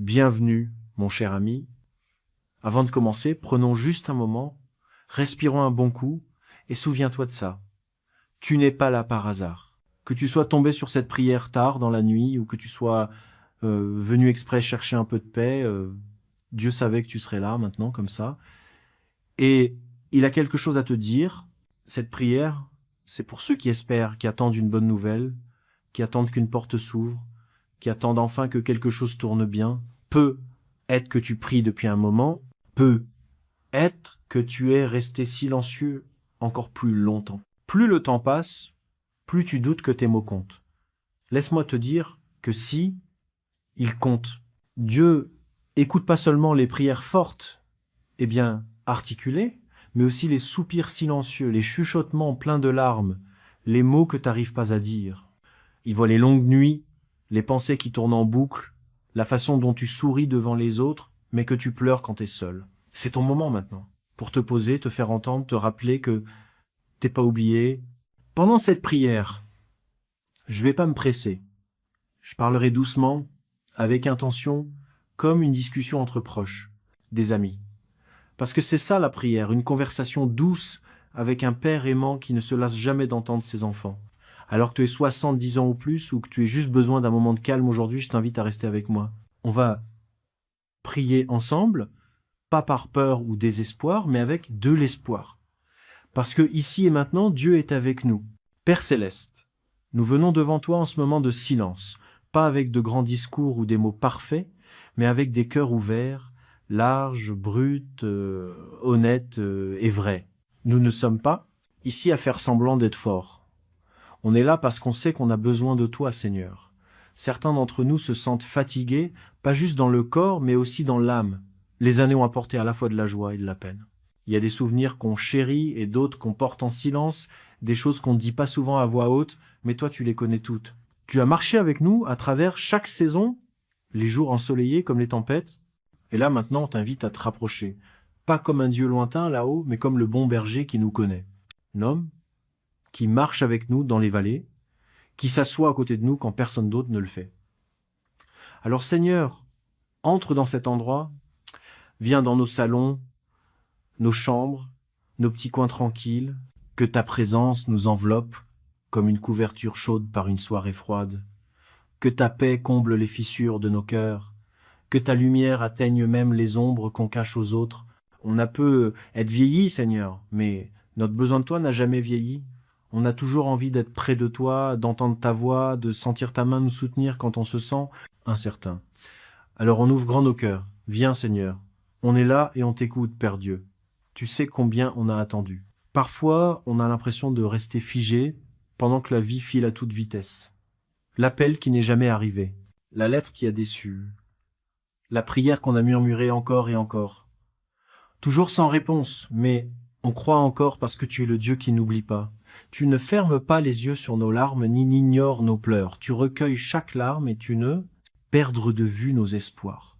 Bienvenue, mon cher ami. Avant de commencer, prenons juste un moment, respirons un bon coup et souviens-toi de ça. Tu n'es pas là par hasard. Que tu sois tombé sur cette prière tard dans la nuit ou que tu sois venu exprès chercher un peu de paix, Dieu savait que tu serais là maintenant comme ça. Et il a quelque chose à te dire. Cette prière, c'est pour ceux qui espèrent, qui attendent une bonne nouvelle, qui attendent qu'une porte s'ouvre, qui attendent enfin que quelque chose tourne bien. Peut être que tu pries depuis un moment, peut être que tu es resté silencieux encore plus longtemps. Plus le temps passe, plus tu doutes que tes mots comptent. Laisse-moi te dire que si, ils comptent. Dieu écoute pas seulement les prières fortes, articulées, mais aussi les soupirs silencieux, les chuchotements pleins de larmes, les mots que t'arrives pas à dire. Il voit les longues nuits, les pensées qui tournent en boucle, la façon dont tu souris devant les autres, mais que tu pleures quand t'es seul. C'est ton moment maintenant, pour te poser, te faire entendre, te rappeler que t'es pas oublié. Pendant cette prière, je vais pas me presser. Je parlerai doucement, avec intention, comme une discussion entre proches, des amis. Parce que c'est ça la prière, une conversation douce avec un père aimant qui ne se lasse jamais d'entendre ses enfants. Alors que tu aies 70 ans ou plus, ou que tu aies juste besoin d'un moment de calme aujourd'hui, je t'invite à rester avec moi. On va prier ensemble, pas par peur ou désespoir, mais avec de l'espoir. Parce que ici et maintenant, Dieu est avec nous. Père Céleste, nous venons devant toi en ce moment de silence, pas avec de grands discours ou des mots parfaits, mais avec des cœurs ouverts, larges, bruts, honnêtes et vrais. Nous ne sommes pas ici à faire semblant d'être forts. On est là parce qu'on sait qu'on a besoin de toi, Seigneur. Certains d'entre nous se sentent fatigués, pas juste dans le corps, mais aussi dans l'âme. Les années ont apporté à la fois de la joie et de la peine. Il y a des souvenirs qu'on chérit et d'autres qu'on porte en silence, des choses qu'on ne dit pas souvent à voix haute, mais toi tu les connais toutes. Tu as marché avec nous à travers chaque saison, les jours ensoleillés comme les tempêtes, et là maintenant on t'invite à te rapprocher. Pas comme un Dieu lointain là-haut, mais comme le bon berger qui nous connaît. Un homme qui marche avec nous dans les vallées, qui s'assoit à côté de nous quand personne d'autre ne le fait. Alors Seigneur, entre dans cet endroit, viens dans nos salons, nos chambres, nos petits coins tranquilles, que ta présence nous enveloppe comme une couverture chaude par une soirée froide, que ta paix comble les fissures de nos cœurs, que ta lumière atteigne même les ombres qu'on cache aux autres. On a peu être vieilli, Seigneur, mais notre besoin de toi n'a jamais vieilli. On a toujours envie d'être près de toi, d'entendre ta voix, de sentir ta main nous soutenir quand on se sent incertain. Alors on ouvre grand nos cœurs. Viens, Seigneur. On est là et on t'écoute, Père Dieu. Tu sais combien on a attendu. Parfois, on a l'impression de rester figé pendant que la vie file à toute vitesse. L'appel qui n'est jamais arrivé. La lettre qui a déçu. La prière qu'on a murmurée encore et encore. Toujours sans réponse, mais on croit encore parce que tu es le Dieu qui n'oublie pas. Tu ne fermes pas les yeux sur nos larmes ni n'ignores nos pleurs. Tu recueilles chaque larme et tu ne perdre de vue nos espoirs.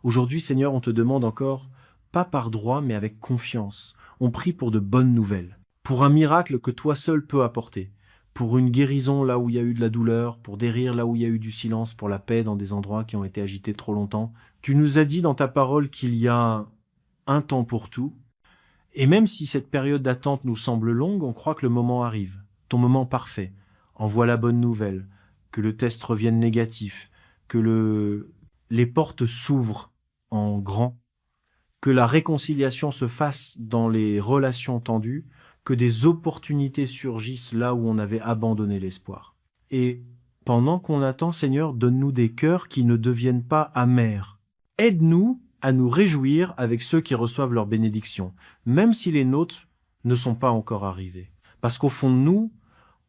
Aujourd'hui, Seigneur, on te demande encore, pas par droit, mais avec confiance. On prie pour de bonnes nouvelles, pour un miracle que toi seul peux apporter, pour une guérison là où il y a eu de la douleur, pour des rires là où il y a eu du silence, pour la paix dans des endroits qui ont été agités trop longtemps. Tu nous as dit dans ta parole qu'il y a un temps pour tout, et même si cette période d'attente nous semble longue, on croit que le moment arrive, ton moment parfait. Envoie la bonne nouvelle, que le test revienne négatif, que les portes s'ouvrent en grand, que la réconciliation se fasse dans les relations tendues, que des opportunités surgissent là où on avait abandonné l'espoir. Et pendant qu'on attend, Seigneur, donne-nous des cœurs qui ne deviennent pas amers. Aide-nous à nous réjouir avec ceux qui reçoivent leur bénédiction, même si les nôtres ne sont pas encore arrivés. Parce qu'au fond de nous,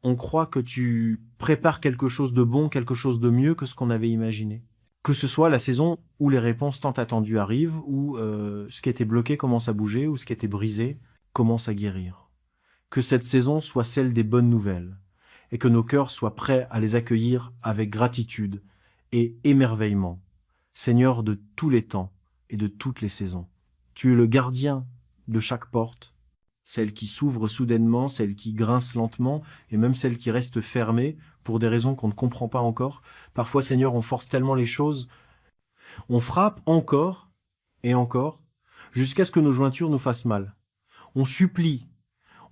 on croit que tu prépares quelque chose de bon, quelque chose de mieux que ce qu'on avait imaginé. Que ce soit la saison où les réponses tant attendues arrivent, ou ce qui était bloqué commence à bouger, ou ce qui était brisé commence à guérir. Que cette saison soit celle des bonnes nouvelles, et que nos cœurs soient prêts à les accueillir avec gratitude et émerveillement. Seigneur de tous les temps et de toutes les saisons. Tu es le gardien de chaque porte, celle qui s'ouvre soudainement, celle qui grince lentement, et même celle qui reste fermée pour des raisons qu'on ne comprend pas encore. Parfois, Seigneur, on force tellement les choses, On frappe encore et encore, jusqu'à ce que nos jointures nous fassent mal. On supplie,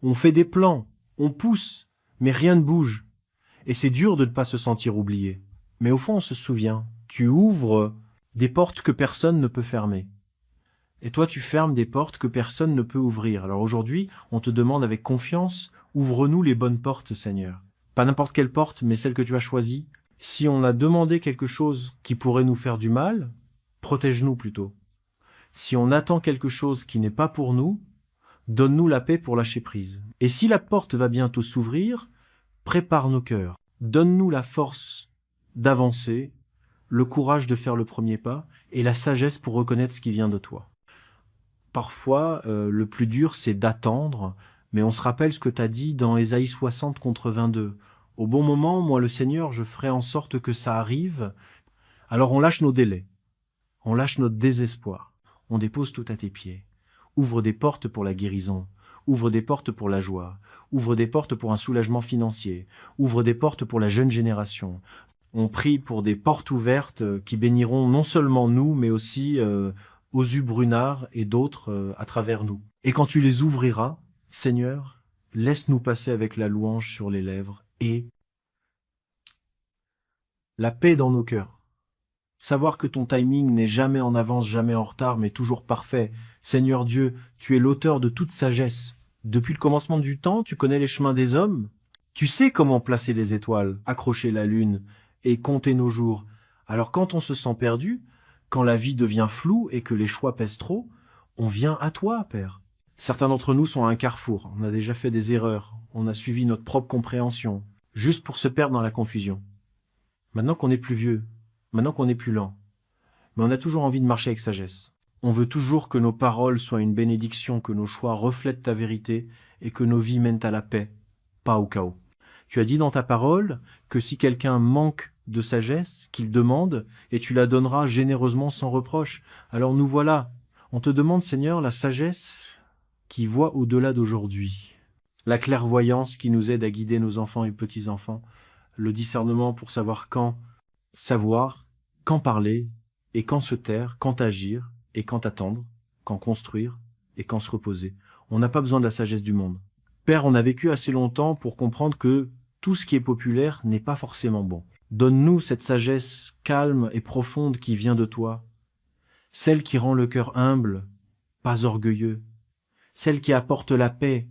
on fait des plans, on pousse, mais rien ne bouge. Et c'est dur de ne pas se sentir oublié. Mais au fond, on se souvient, tu ouvres des portes que personne ne peut fermer. Et toi, tu fermes des portes que personne ne peut ouvrir. Alors aujourd'hui, on te demande avec confiance, ouvre-nous les bonnes portes, Seigneur. Pas n'importe quelle porte, mais celle que tu as choisie. Si on a demandé quelque chose qui pourrait nous faire du mal, protège-nous plutôt. Si on attend quelque chose qui n'est pas pour nous, donne-nous la paix pour lâcher prise. Et si la porte va bientôt s'ouvrir, prépare nos cœurs. Donne-nous la force d'avancer, le courage de faire le premier pas et la sagesse pour reconnaître ce qui vient de toi. Parfois, le plus dur, c'est d'attendre, mais on se rappelle ce que tu as dit dans Ésaïe 60 contre 22. Au bon moment, moi le Seigneur, je ferai en sorte que ça arrive. Alors on lâche nos délais, on lâche notre désespoir, on dépose tout à tes pieds. Ouvre des portes pour la guérison, ouvre des portes pour la joie, ouvre des portes pour un soulagement financier, ouvre des portes pour la jeune génération. On prie pour des portes ouvertes qui béniront non seulement nous, mais aussi Ozu Brunard et d'autres à travers nous. Et quand tu les ouvriras, Seigneur, laisse-nous passer avec la louange sur les lèvres et la paix dans nos cœurs. Savoir que ton timing n'est jamais en avance, jamais en retard, mais toujours parfait. Seigneur Dieu, tu es l'auteur de toute sagesse. Depuis le commencement du temps, tu connais les chemins des hommes. Tu sais comment placer les étoiles, accrocher la lune et compter nos jours. Alors quand on se sent perdu, quand la vie devient floue et que les choix pèsent trop, on vient à toi, Père. Certains d'entre nous sont à un carrefour. On a déjà fait des erreurs. On a suivi notre propre compréhension, juste pour se perdre dans la confusion. Maintenant qu'on est plus vieux, maintenant qu'on est plus lent, mais on a toujours envie de marcher avec sagesse. On veut toujours que nos paroles soient une bénédiction, que nos choix reflètent ta vérité et que nos vies mènent à la paix, pas au chaos. Tu as dit dans ta parole que si quelqu'un manque de sagesse, qu'il demande, et tu la donneras généreusement sans reproche. Alors nous voilà. On te demande, Seigneur, la sagesse qui voit au-delà d'aujourd'hui, la clairvoyance qui nous aide à guider nos enfants et petits-enfants, le discernement pour savoir quand parler, et quand se taire, quand agir, et quand attendre, quand construire, et quand se reposer. On n'a pas besoin de la sagesse du monde. Père, on a vécu assez longtemps pour comprendre que tout ce qui est populaire n'est pas forcément bon. Donne-nous cette sagesse calme et profonde qui vient de toi, celle qui rend le cœur humble, pas orgueilleux, celle qui apporte la paix,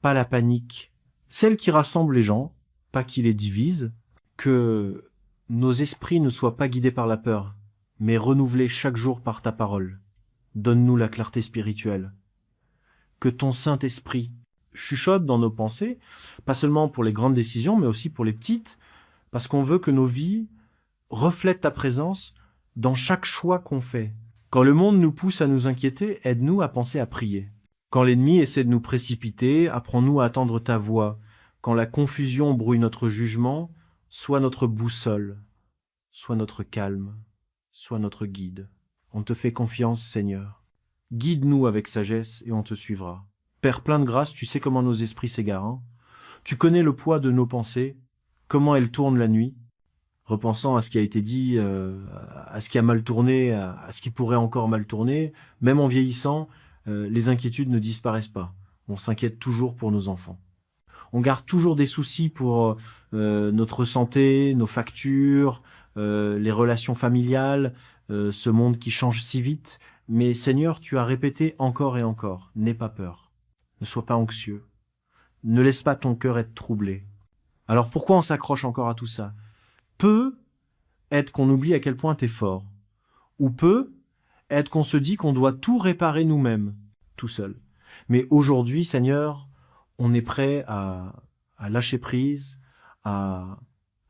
pas la panique, celle qui rassemble les gens, pas qui les divise, que nos esprits ne soient pas guidés par la peur, mais renouvelés chaque jour par ta parole. Donne-nous la clarté spirituelle. Que ton Saint-Esprit chuchote dans nos pensées, pas seulement pour les grandes décisions, mais aussi pour les petites, parce qu'on veut que nos vies reflètent ta présence dans chaque choix qu'on fait. Quand le monde nous pousse à nous inquiéter, aide-nous à penser à prier. Quand l'ennemi essaie de nous précipiter, apprends-nous à attendre ta voix. Quand la confusion brouille notre jugement, sois notre boussole, sois notre calme, sois notre guide. On te fait confiance, Seigneur. Guide-nous avec sagesse et on te suivra. Père plein de grâce, tu sais comment nos esprits s'égarent. Hein. Tu connais le poids de nos pensées, comment elles tournent la nuit, repensant à ce qui a été dit, à ce qui a mal tourné, à ce qui pourrait encore mal tourner. Même en vieillissant, les inquiétudes ne disparaissent pas. On s'inquiète toujours pour nos enfants. On garde toujours des soucis pour notre santé, nos factures, les relations familiales, ce monde qui change si vite. Mais Seigneur, tu as répété encore et encore, n'aie pas peur. Ne sois pas anxieux. Ne laisse pas ton cœur être troublé. Alors pourquoi on s'accroche encore à tout ça? Peut être qu'on oublie à quel point t'es fort. Ou peut être qu'on se dit qu'on doit tout réparer nous-mêmes, tout seul. Mais aujourd'hui, Seigneur, on est prêt à lâcher prise, à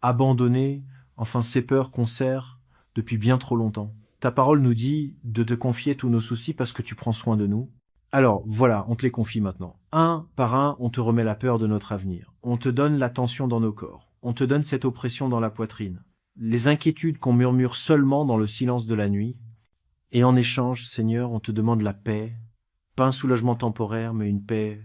abandonner, enfin ces peurs qu'on sert depuis bien trop longtemps. Ta parole nous dit de te confier tous nos soucis parce que tu prends soin de nous. Alors, voilà, on te les confie maintenant. Un par un, on te remet la peur de notre avenir. On te donne la tension dans nos corps. On te donne cette oppression dans la poitrine. Les inquiétudes qu'on murmure seulement dans le silence de la nuit. Et en échange, Seigneur, on te demande la paix. Pas un soulagement temporaire, mais une paix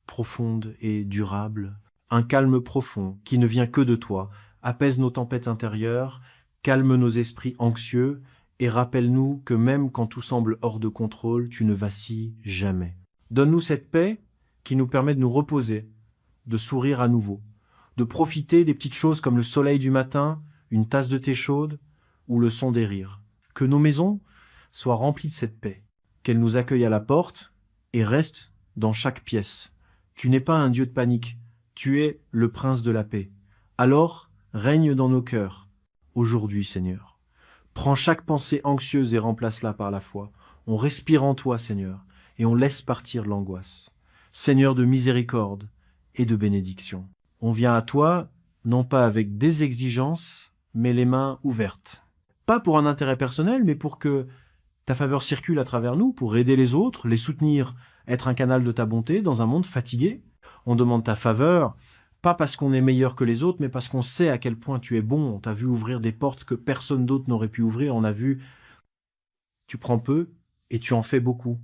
profonde et durable. Un calme profond qui ne vient que de toi. Apaise nos tempêtes intérieures, calme nos esprits anxieux et rappelle-nous que même quand tout semble hors de contrôle, tu ne vacilles jamais. Donne-nous cette paix qui nous permet de nous reposer, de sourire à nouveau, de profiter des petites choses comme le soleil du matin, une tasse de thé chaude ou le son des rires. Que nos maisons soient remplies de cette paix, qu'elle nous accueille à la porte et reste dans chaque pièce. Tu n'es pas un Dieu de panique, tu es le prince de la paix. Alors, règne dans nos cœurs, aujourd'hui, Seigneur. Prends chaque pensée anxieuse et remplace-la par la foi. On respire en toi, Seigneur, et on laisse partir l'angoisse. Seigneur de miséricorde et de bénédiction. On vient à toi, non pas avec des exigences, mais les mains ouvertes. Pas pour un intérêt personnel, mais pour que ta faveur circule à travers nous, pour aider les autres, les soutenir, être un canal de ta bonté dans un monde fatigué. On demande ta faveur, pas parce qu'on est meilleur que les autres, mais parce qu'on sait à quel point tu es bon. On t'a vu ouvrir des portes que personne d'autre n'aurait pu ouvrir. On a vu, tu prends peu et tu en fais beaucoup.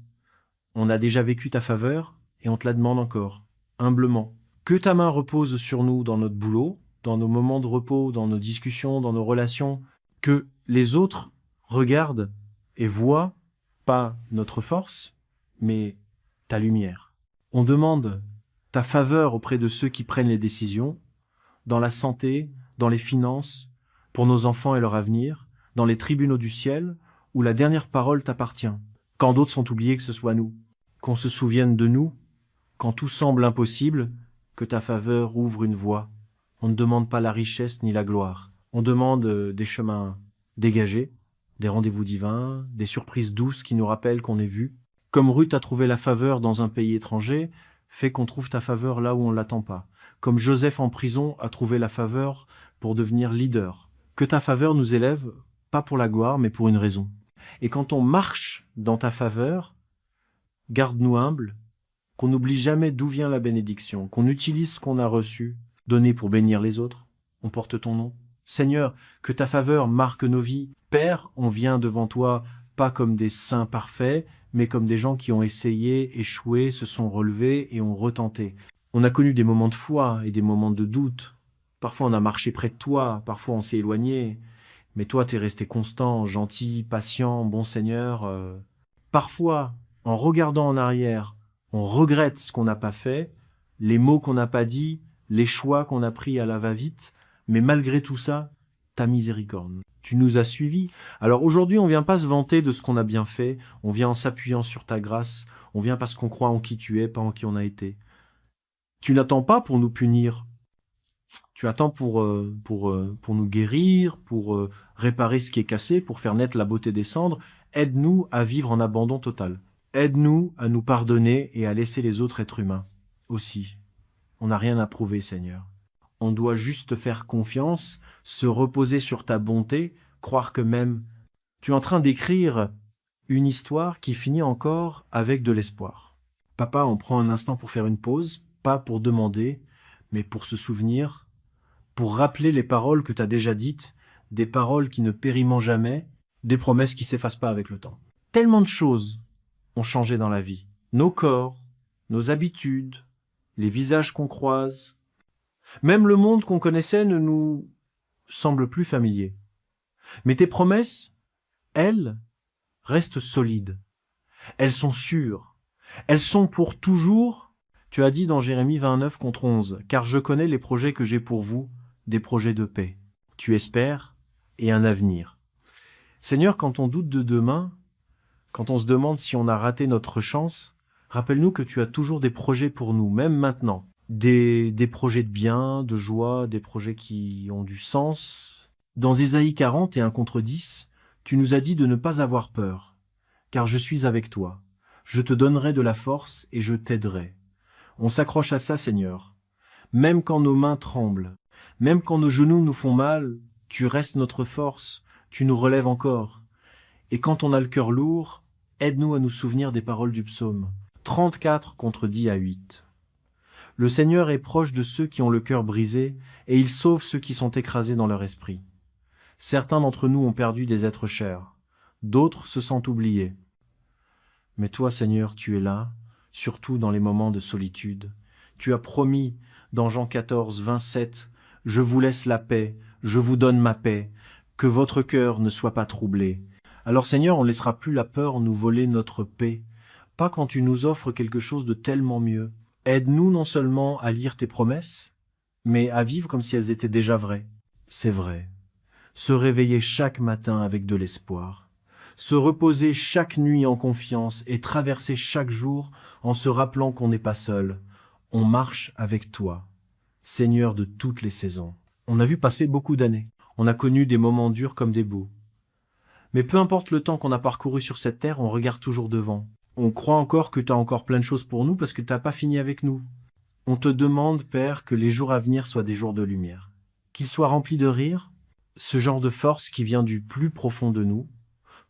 On a déjà vécu ta faveur et on te la demande encore, humblement. Que ta main repose sur nous dans notre boulot, dans nos moments de repos, dans nos discussions, dans nos relations. Que les autres regardent et voient pas notre force, mais ta lumière. On demande ta faveur auprès de ceux qui prennent les décisions, dans la santé, dans les finances, pour nos enfants et leur avenir, dans les tribunaux du ciel, où la dernière parole t'appartient. Quand d'autres sont oubliés, que ce soit nous. Qu'on se souvienne de nous, quand tout semble impossible, que ta faveur ouvre une voie. On ne demande pas la richesse ni la gloire. On demande des chemins dégagés, des rendez-vous divins, des surprises douces qui nous rappellent qu'on est vu. Comme Ruth a trouvé la faveur dans un pays étranger, fais qu'on trouve ta faveur là où on ne l'attend pas. Comme Joseph en prison a trouvé la faveur pour devenir leader. Que ta faveur nous élève, pas pour la gloire, mais pour une raison. Et quand on marche dans ta faveur, garde-nous humbles, qu'on n'oublie jamais d'où vient la bénédiction, qu'on utilise ce qu'on a reçu, donné pour bénir les autres. On porte ton nom. Seigneur, que ta faveur marque nos vies. Père, on vient devant toi, pas comme des saints parfaits, mais comme des gens qui ont essayé, échoué, se sont relevés et ont retenté. On a connu des moments de foi et des moments de doute. Parfois on a marché près de toi, parfois on s'est éloigné. Mais toi, t'es resté constant, gentil, patient, bon Seigneur. Parfois, en regardant en arrière, on regrette ce qu'on n'a pas fait, les mots qu'on n'a pas dit, les choix qu'on a pris à la va-vite. Mais malgré tout ça, ta miséricorde. Tu nous as suivis. Alors aujourd'hui, on vient pas se vanter de ce qu'on a bien fait, on vient en s'appuyant sur ta grâce, on vient parce qu'on croit en qui tu es, pas en qui on a été. Tu n'attends pas pour nous punir, tu attends pour nous guérir, pour réparer ce qui est cassé, pour faire naître la beauté des cendres. Aide-nous à vivre en abandon total. Aide-nous à nous pardonner et à laisser les autres êtres humains aussi. On n'a rien à prouver, Seigneur. On doit juste te faire confiance, se reposer sur ta bonté, croire que même tu es en train d'écrire une histoire qui finit encore avec de l'espoir. Papa, on prend un instant pour faire une pause, pas pour demander, mais pour se souvenir, pour rappeler les paroles que tu as déjà dites, des paroles qui ne périment jamais, des promesses qui s'effacent pas avec le temps. Tellement de choses ont changé dans la vie. Nos corps, nos habitudes, les visages qu'on croise. Même le monde qu'on connaissait ne nous semble plus familier. Mais tes promesses, elles, restent solides. Elles sont sûres. Elles sont pour toujours. Tu as dit dans Jérémie 29 contre 11, « Car je connais les projets que j'ai pour vous, des projets de paix. Tu espères et un avenir. » Seigneur, quand on doute de demain, quand on se demande si on a raté notre chance, rappelle-nous que tu as toujours des projets pour nous, même maintenant. Des projets de bien, de joie, des projets qui ont du sens. Dans Ésaïe 40 et 1 contre 10, tu nous as dit de ne pas avoir peur, car je suis avec toi. Je te donnerai de la force et je t'aiderai. On s'accroche à ça, Seigneur. Même quand nos mains tremblent, même quand nos genoux nous font mal, tu restes notre force, tu nous relèves encore. Et quand on a le cœur lourd, aide-nous à nous souvenir des paroles du psaume 34 contre 10 à 8. Le Seigneur est proche de ceux qui ont le cœur brisé, et il sauve ceux qui sont écrasés dans leur esprit. Certains d'entre nous ont perdu des êtres chers, d'autres se sentent oubliés. Mais toi, Seigneur, tu es là, surtout dans les moments de solitude. Tu as promis dans Jean 14, 27, « Je vous laisse la paix, je vous donne ma paix, que votre cœur ne soit pas troublé. Alors Seigneur, on ne laissera plus la peur nous voler notre paix, pas quand tu nous offres quelque chose de tellement mieux. Aide-nous non seulement à lire tes promesses, mais à vivre comme si elles étaient déjà vraies. C'est vrai. Se réveiller chaque matin avec de l'espoir. Se reposer chaque nuit en confiance et traverser chaque jour en se rappelant qu'on n'est pas seul. On marche avec toi, Seigneur de toutes les saisons. On a vu passer beaucoup d'années. On a connu des moments durs comme des beaux. Mais peu importe le temps qu'on a parcouru sur cette terre, on regarde toujours devant. On croit encore que tu as encore plein de choses pour nous parce que tu n'as pas fini avec nous. On te demande, Père, que les jours à venir soient des jours de lumière. Qu'ils soient remplis de rire, ce genre de force qui vient du plus profond de nous,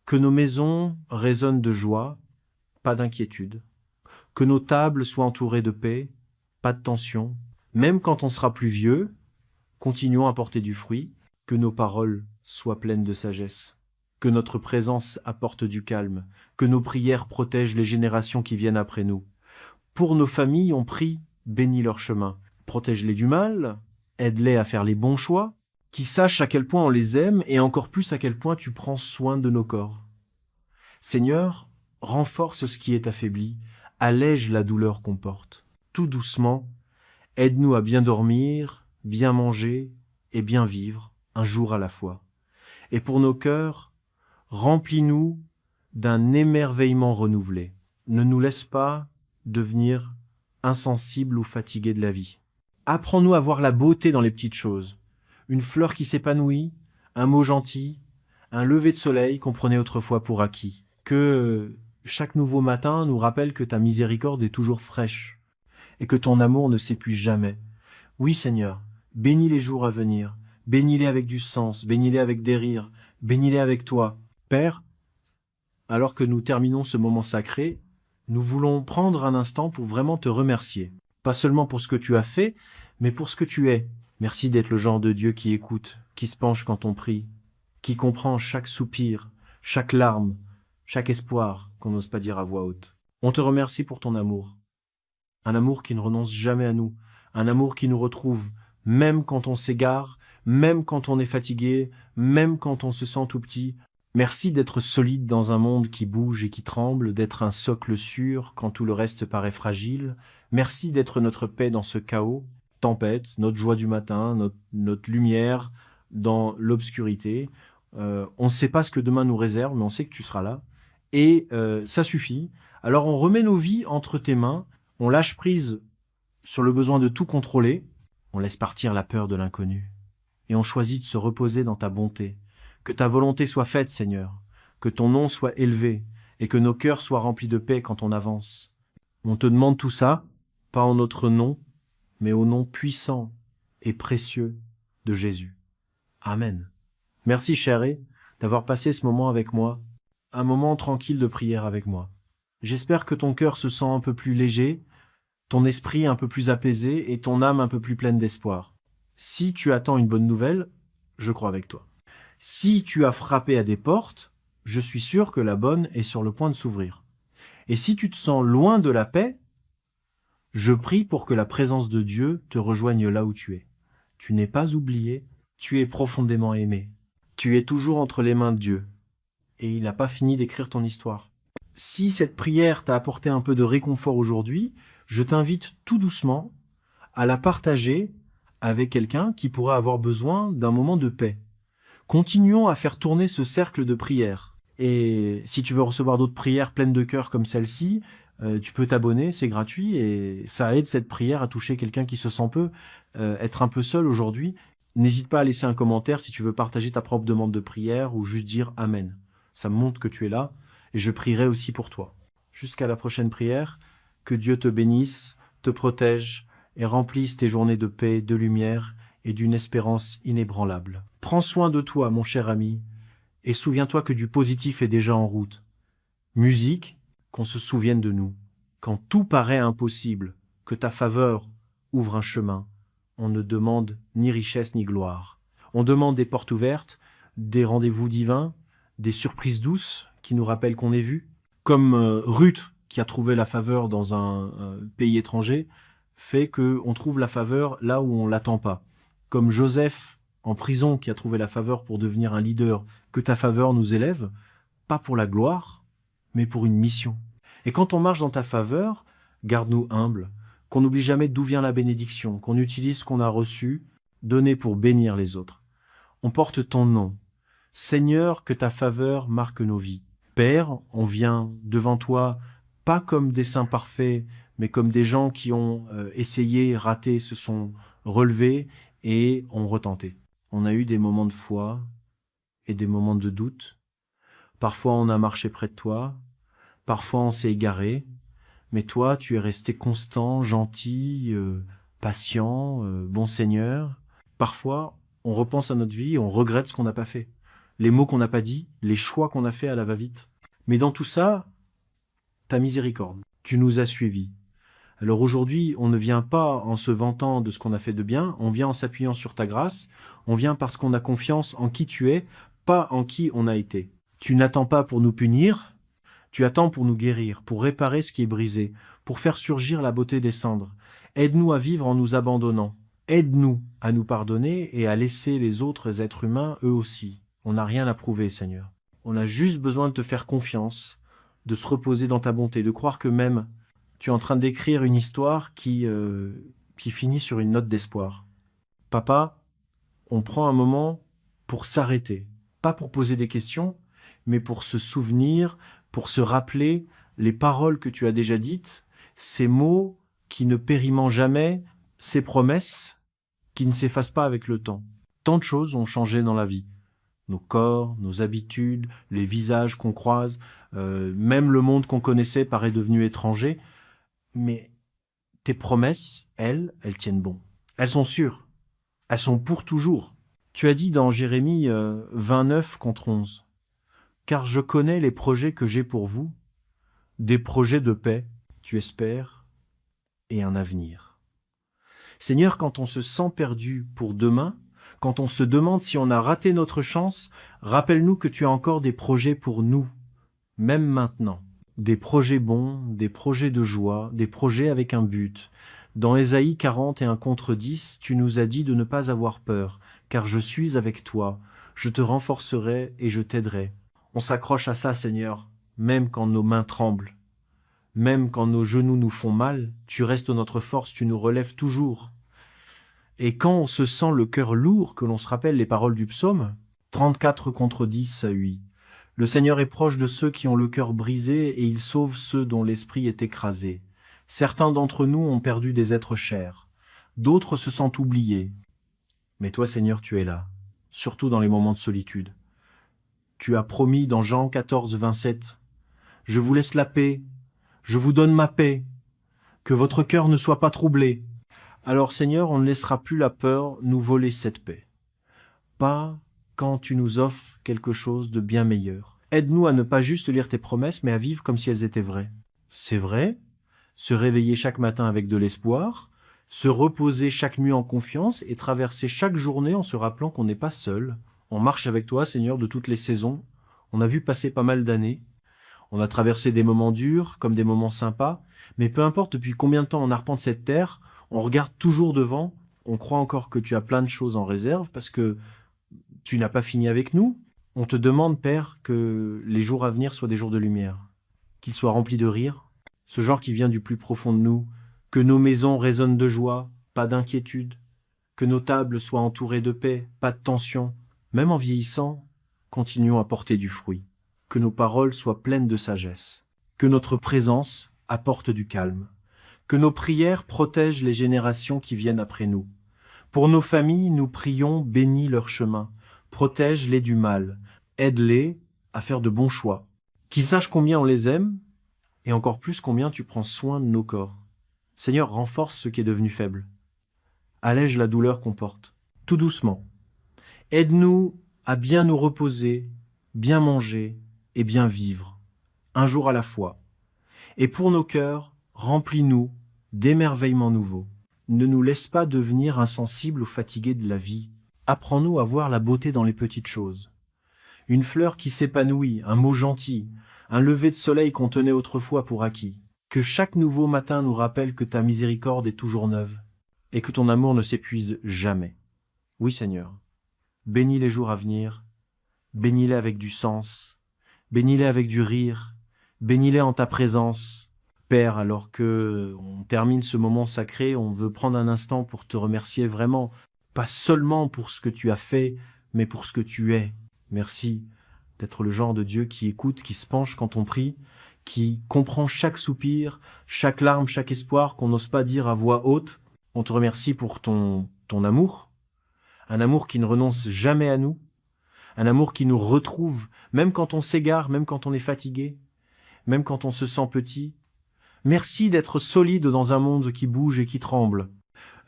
que nos maisons résonnent de joie, pas d'inquiétude, que nos tables soient entourées de paix, pas de tension, même quand on sera plus vieux, continuons à porter du fruit, que nos paroles soient pleines de sagesse, que notre présence apporte du calme, que nos prières protègent les générations qui viennent après nous. Pour nos familles, on prie, bénis leur chemin, protège-les du mal, aide-les à faire les bons choix, qu'ils sachent à quel point on les aime et encore plus à quel point tu prends soin de nos corps. Seigneur, renforce ce qui est affaibli, allège la douleur qu'on porte. Tout doucement, aide-nous à bien dormir, bien manger et bien vivre, un jour à la fois. Et pour nos cœurs, remplis-nous d'un émerveillement renouvelé. Ne nous laisse pas devenir insensibles ou fatigués de la vie. Apprends-nous à voir la beauté dans les petites choses. Une fleur qui s'épanouit, un mot gentil, un lever de soleil qu'on prenait autrefois pour acquis. Que chaque nouveau matin nous rappelle que ta miséricorde est toujours fraîche et que ton amour ne s'épuise jamais. Oui, Seigneur, bénis les jours à venir, bénis-les avec du sens, bénis-les avec des rires, bénis-les avec toi. Père, alors que nous terminons ce moment sacré, nous voulons prendre un instant pour vraiment te remercier. Pas seulement pour ce que tu as fait, mais pour ce que tu es. Merci d'être le genre de Dieu qui écoute, qui se penche quand on prie, qui comprend chaque soupir, chaque larme, chaque espoir qu'on n'ose pas dire à voix haute. On te remercie pour ton amour. Un amour qui ne renonce jamais à nous, un amour qui nous retrouve, même quand on s'égare, même quand on est fatigué, même quand on se sent tout petit. Merci d'être solide dans un monde qui bouge et qui tremble, d'être un socle sûr quand tout le reste paraît fragile. Merci d'être notre paix dans ce chaos, tempête, notre joie du matin, notre lumière dans l'obscurité. On ne sait pas ce que demain nous réserve, mais on sait que tu seras là. Et ça suffit. Alors on remet nos vies entre tes mains, on lâche prise sur le besoin de tout contrôler, on laisse partir la peur de l'inconnu. Et on choisit de se reposer dans ta bonté. Que ta volonté soit faite, Seigneur, que ton nom soit élevé et que nos cœurs soient remplis de paix quand on avance. On te demande tout ça, pas en notre nom, mais au nom puissant et précieux de Jésus. Amen. Merci, chérie, d'avoir passé ce moment avec moi, un moment tranquille de prière avec moi. J'espère que ton cœur se sent un peu plus léger, ton esprit un peu plus apaisé et ton âme un peu plus pleine d'espoir. Si tu attends une bonne nouvelle, je crois avec toi. Si tu as frappé à des portes, je suis sûr que la bonne est sur le point de s'ouvrir. Et si tu te sens loin de la paix, je prie pour que la présence de Dieu te rejoigne là où tu es. Tu n'es pas oublié, tu es profondément aimé. Tu es toujours entre les mains de Dieu. Et il n'a pas fini d'écrire ton histoire. Si cette prière t'a apporté un peu de réconfort aujourd'hui, je t'invite tout doucement à la partager avec quelqu'un qui pourrait avoir besoin d'un moment de paix. Continuons à faire tourner ce cercle de prière. Et si tu veux recevoir d'autres prières pleines de cœur comme celle-ci, tu peux t'abonner, c'est gratuit et ça aide cette prière à toucher quelqu'un qui se sent être un peu seul aujourd'hui. N'hésite pas à laisser un commentaire si tu veux partager ta propre demande de prière ou juste dire Amen. Ça me montre que tu es là et je prierai aussi pour toi. Jusqu'à la prochaine prière, que Dieu te bénisse, te protège et remplisse tes journées de paix, de lumière et d'une espérance inébranlable. Prends soin de toi, mon cher ami, et souviens-toi que du positif est déjà en route. Musique, qu'on se souvienne de nous. Quand tout paraît impossible, que ta faveur ouvre un chemin, on ne demande ni richesse ni gloire. On demande des portes ouvertes, des rendez-vous divins, des surprises douces qui nous rappellent qu'on est vu. Comme Ruth, qui a trouvé la faveur dans un pays étranger, fait qu'on trouve la faveur là où on l'attend pas. Comme Joseph, en prison, qui a trouvé la faveur pour devenir un leader, que ta faveur nous élève, pas pour la gloire, mais pour une mission. Et quand on marche dans ta faveur, garde-nous humbles, qu'on n'oublie jamais d'où vient la bénédiction, qu'on utilise ce qu'on a reçu, donné pour bénir les autres. On porte ton nom. Seigneur, que ta faveur marque nos vies. Père, on vient devant toi, pas comme des saints parfaits, mais comme des gens qui ont essayé, raté, se sont relevés et ont retenté. On a eu des moments de foi et des moments de doute. Parfois, on a marché près de toi. Parfois, on s'est égaré. Mais toi, tu es resté constant, gentil, patient, bon Seigneur. Parfois, on repense à notre vie et on regrette ce qu'on n'a pas fait. Les mots qu'on n'a pas dit, les choix qu'on a fait à la va-vite. Mais dans tout ça, ta miséricorde. Tu nous as suivis. Alors aujourd'hui, on ne vient pas en se vantant de ce qu'on a fait de bien, on vient en s'appuyant sur ta grâce, on vient parce qu'on a confiance en qui tu es, pas en qui on a été. Tu n'attends pas pour nous punir, tu attends pour nous guérir, pour réparer ce qui est brisé, pour faire surgir la beauté des cendres. Aide-nous à vivre en nous abandonnant. Aide-nous à nous pardonner et à laisser les autres êtres humains eux aussi. On n'a rien à prouver, Seigneur. On a juste besoin de te faire confiance, de se reposer dans ta bonté, de croire que même tu es en train d'écrire une histoire qui finit sur une note d'espoir. Papa, on prend un moment pour s'arrêter, pas pour poser des questions, mais pour se souvenir, pour se rappeler les paroles que tu as déjà dites, ces mots qui ne périment jamais, ces promesses qui ne s'effacent pas avec le temps. Tant de choses ont changé dans la vie. Nos corps, nos habitudes, les visages qu'on croise, même le monde qu'on connaissait paraît devenu étranger. Mais tes promesses, elles tiennent bon. Elles sont sûres. Elles sont pour toujours. Tu as dit dans Jérémie 29 contre 11, « Car je connais les projets que j'ai pour vous, des projets de paix, tu espères, et un avenir. » Seigneur, quand on se sent perdu pour demain, quand on se demande si on a raté notre chance, rappelle-nous que tu as encore des projets pour nous, même maintenant. Des projets bons, des projets de joie, des projets avec un but. Dans Ésaïe 40 et 1 contre 10, tu nous as dit de ne pas avoir peur, car je suis avec toi, je te renforcerai et je t'aiderai. On s'accroche à ça, Seigneur, même quand nos mains tremblent. Même quand nos genoux nous font mal, tu restes notre force, tu nous relèves toujours. Et quand on se sent le cœur lourd, que l'on se rappelle les paroles du psaume, 34 contre 10 à 8. Le Seigneur est proche de ceux qui ont le cœur brisé et il sauve ceux dont l'esprit est écrasé. Certains d'entre nous ont perdu des êtres chers. D'autres se sentent oubliés. Mais toi, Seigneur, tu es là, surtout dans les moments de solitude. Tu as promis dans Jean 14, 27, « Je vous laisse la paix, je vous donne ma paix, que votre cœur ne soit pas troublé. » Alors, Seigneur, on ne laissera plus la peur nous voler cette paix. Pas quand tu nous offres quelque chose de bien meilleur. Aide-nous à ne pas juste lire tes promesses, mais à vivre comme si elles étaient vraies. C'est vrai, se réveiller chaque matin avec de l'espoir, se reposer chaque nuit en confiance et traverser chaque journée en se rappelant qu'on n'est pas seul. On marche avec toi, Seigneur, de toutes les saisons. On a vu passer pas mal d'années. On a traversé des moments durs comme des moments sympas, mais peu importe depuis combien de temps on arpente cette terre, on regarde toujours devant, on croit encore que tu as plein de choses en réserve parce que tu n'as pas fini avec nous. On te demande, Père, que les jours à venir soient des jours de lumière, qu'ils soient remplis de rire, ce genre qui vient du plus profond de nous, que nos maisons résonnent de joie, pas d'inquiétude, que nos tables soient entourées de paix, pas de tension. Même en vieillissant, continuons à porter du fruit, que nos paroles soient pleines de sagesse, que notre présence apporte du calme, que nos prières protègent les générations qui viennent après nous. Pour nos familles, nous prions, bénis leur chemin, protège-les du mal, aide-les à faire de bons choix, qu'ils sachent combien on les aime et encore plus combien tu prends soin de nos corps. Seigneur, renforce ce qui est devenu faible. Allège la douleur qu'on porte, tout doucement. Aide-nous à bien nous reposer, bien manger et bien vivre, un jour à la fois. Et pour nos cœurs, remplis-nous d'émerveillements nouveaux. Ne nous laisse pas devenir insensibles ou fatigués de la vie. Apprends-nous à voir la beauté dans les petites choses. Une fleur qui s'épanouit, un mot gentil, un lever de soleil qu'on tenait autrefois pour acquis. Que chaque nouveau matin nous rappelle que ta miséricorde est toujours neuve et que ton amour ne s'épuise jamais. Oui, Seigneur, bénis les jours à venir, bénis-les avec du sens, Bénis-les avec du rire. Bénis-les en ta présence. Père, alors que on termine ce moment sacré, on veut prendre un instant pour te remercier vraiment, pas seulement pour ce que tu as fait, mais pour ce que tu es. Merci d'être le genre de Dieu qui écoute, qui se penche quand on prie, qui comprend chaque soupir, chaque larme, chaque espoir qu'on n'ose pas dire à voix haute. On te remercie pour ton amour, un amour qui ne renonce jamais à nous, un amour qui nous retrouve, même quand on s'égare, même quand on est fatigué, même quand on se sent petit. Merci d'être solide dans un monde qui bouge et qui tremble.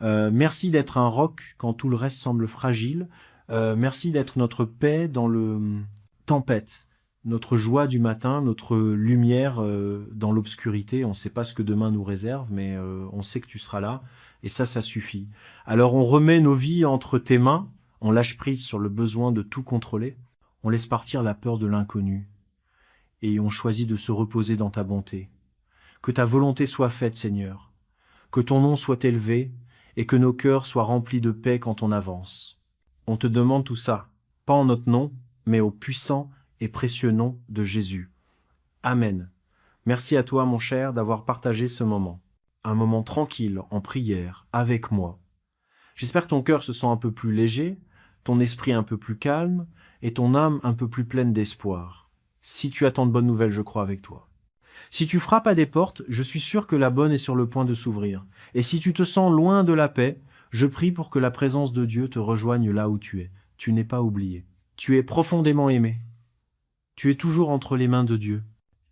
Merci d'être un roc quand tout le reste semble fragile. Merci d'être notre paix dans le tempête, notre joie du matin, notre lumière dans l'obscurité. On ne sait pas ce que demain nous réserve, mais on sait que tu seras là, et ça suffit. Alors on remet nos vies entre tes mains, on lâche prise sur le besoin de tout contrôler, on laisse partir la peur de l'inconnu, et on choisit de se reposer dans ta bonté. Que ta volonté soit faite, Seigneur, que ton nom soit élevé, et que nos cœurs soient remplis de paix quand on avance. On te demande tout ça, pas en notre nom, mais au puissant et précieux nom de Jésus. Amen. Merci à toi, mon cher, d'avoir partagé ce moment. Un moment tranquille, en prière, avec moi. J'espère que ton cœur se sent un peu plus léger, ton esprit un peu plus calme, et ton âme un peu plus pleine d'espoir. Si tu attends de bonnes nouvelles, je crois avec toi. Si tu frappes à des portes, je suis sûr que la bonne est sur le point de s'ouvrir. Et si tu te sens loin de la paix, je prie pour que la présence de Dieu te rejoigne là où tu es. Tu n'es pas oublié. Tu es profondément aimé. Tu es toujours entre les mains de Dieu.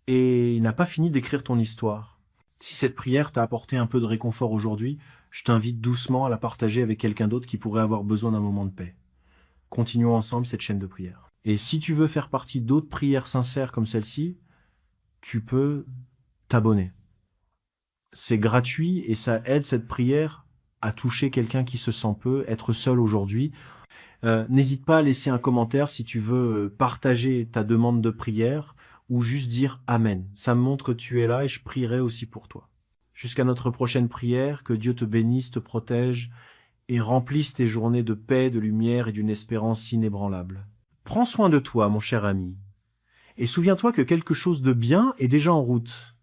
Et il n'a pas fini d'écrire ton histoire. Si cette prière t'a apporté un peu de réconfort aujourd'hui, je t'invite doucement à la partager avec quelqu'un d'autre qui pourrait avoir besoin d'un moment de paix. Continuons ensemble cette chaîne de prière. Et si tu veux faire partie d'autres prières sincères comme celle-ci, tu peux t'abonner. C'est gratuit et ça aide cette prière à toucher quelqu'un qui se sent peu, être seul aujourd'hui. N'hésite pas à laisser un commentaire si tu veux partager ta demande de prière ou juste dire Amen. Ça me montre que tu es là et je prierai aussi pour toi. Jusqu'à notre prochaine prière, que Dieu te bénisse, te protège et remplisse tes journées de paix, de lumière et d'une espérance inébranlable. Prends soin de toi, mon cher ami. Et souviens-toi que quelque chose de bien est déjà en route.